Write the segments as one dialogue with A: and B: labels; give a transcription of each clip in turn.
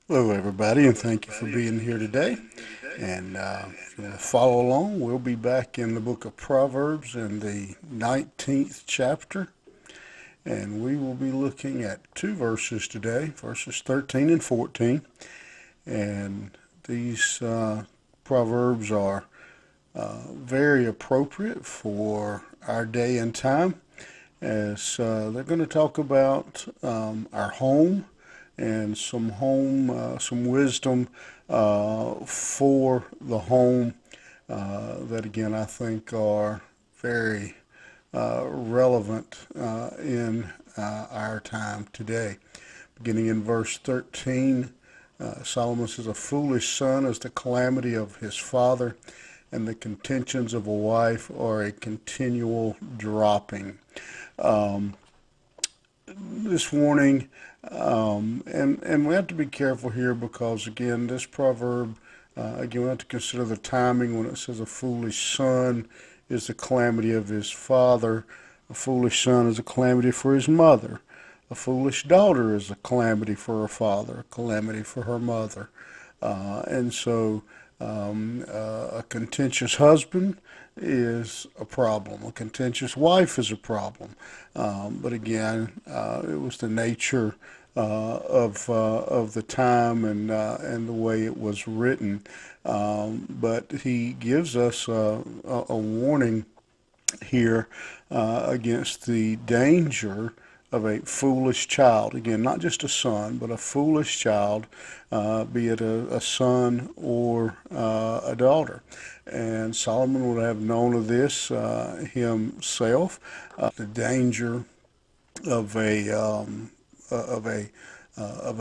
A: Hello, everybody, and thank you for being here today. And if you want to follow along, we'll be back in the book of Proverbs in the 19th chapter. And we will be looking at two verses today, verses 13 and 14. And these Proverbs are very appropriate for our day and time, as they're going to talk about our home and some wisdom for the home that again I think are very relevant in our time today. Beginning in verse 13, Solomon says, "A foolish son is the calamity of his father, and the contentions of a wife are a continual dropping." Um, this warning, and we have to be careful here because again, this proverb, again, we have to consider the timing when it says a foolish son is the calamity of his father. A foolish son is a calamity for his mother. A foolish daughter is a calamity for her father, a calamity for her mother. A contentious husband is a problem. A contentious wife is a problem. But again, it was the nature of the time and the way it was written. But he gives us a warning here against the danger of a foolish child. Again, not just a son, but a foolish child, be it a son or a daughter. And Solomon would have known of this himself, the danger of a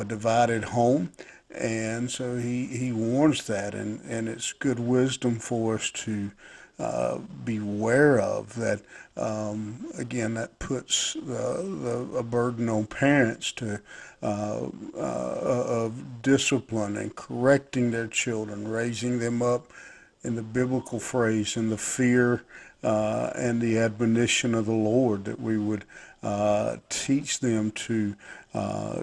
A: divided home. And so he warns that, and it's good wisdom for us to beware of that. Again, that puts a burden on parents to of discipline and correcting their children, raising them up in the biblical phrase, in the fear and the admonition of the Lord, that we would teach them to,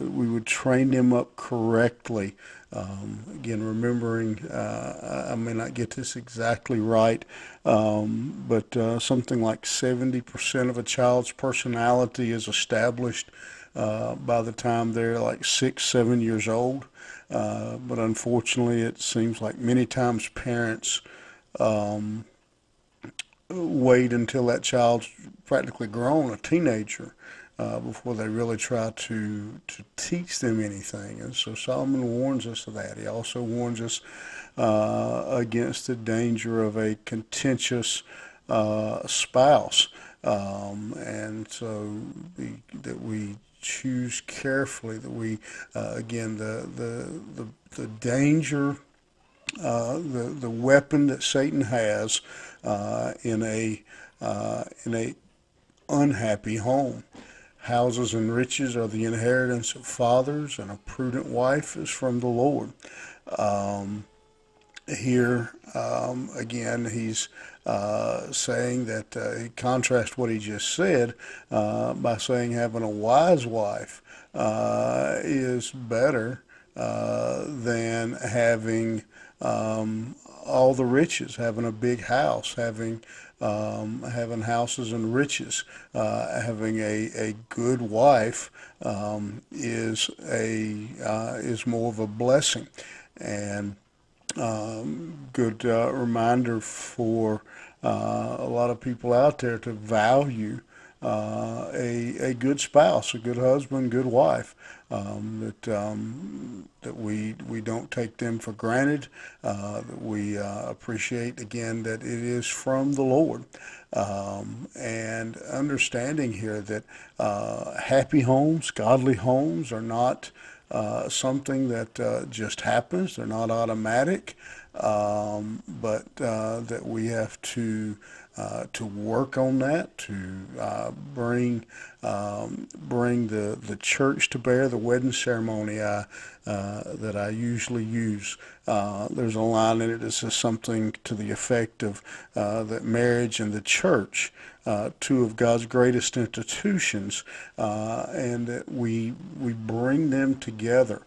A: we would train them up correctly. Again, remembering, I may not get this exactly right, but something like 70% of a child's personality is established by the time they're like 6, 7 years old. But unfortunately, it seems like many times parents um, wait until that child's practically grown, a teenager, before they really try to teach them anything. And so Solomon warns us of that. He also warns us against the danger of a contentious spouse. And so that we choose carefully, that we, again, the danger, the weapon that Satan has in a unhappy home. Houses and riches are the inheritance of fathers, and a prudent wife is from the Lord. Um, Here, again, he's saying that he contrasts what he just said by saying having a wise wife is better than having all the riches, having a big house, having houses and riches. Having a good wife is more of a blessing, and good reminder for a lot of people out there to value a good spouse, a good husband, good wife. That we don't take them for granted. That we appreciate again that it is from the Lord, and understanding here that happy homes, godly homes, are not something that just happens. They're not automatic, but that we have to work on that, to bring the church to bear. The wedding ceremony that I usually use. There's a line in it that says something to the effect of that marriage and the church, two of God's greatest institutions, and that we bring them together.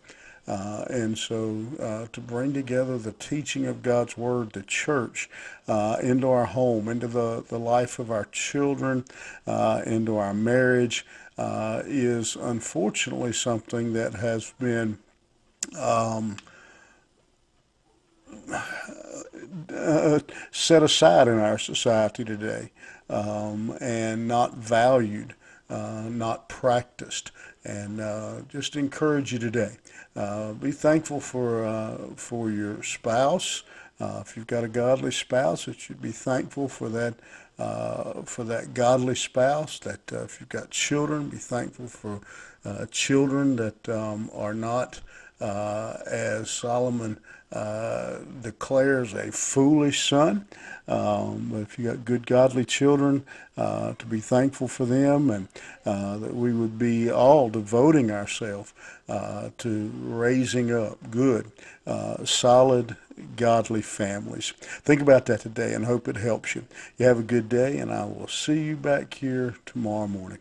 A: And so to bring together the teaching of God's Word, the church, into our home, into the life of our children, into our marriage, is unfortunately something that has been um, set aside in our society today, and not valued, not practiced. And just encourage you today. Be thankful for your spouse. If you've got a godly spouse, it should be thankful for that godly spouse. That if you've got children, be thankful for children that are not, as Solomon declares, a foolish son. But if you got good godly children, to be thankful for them, and that we would be all devoting ourselves to raising up good, solid, godly families. Think about that today and hope it helps you. You have a good day, and I will see you back here tomorrow morning.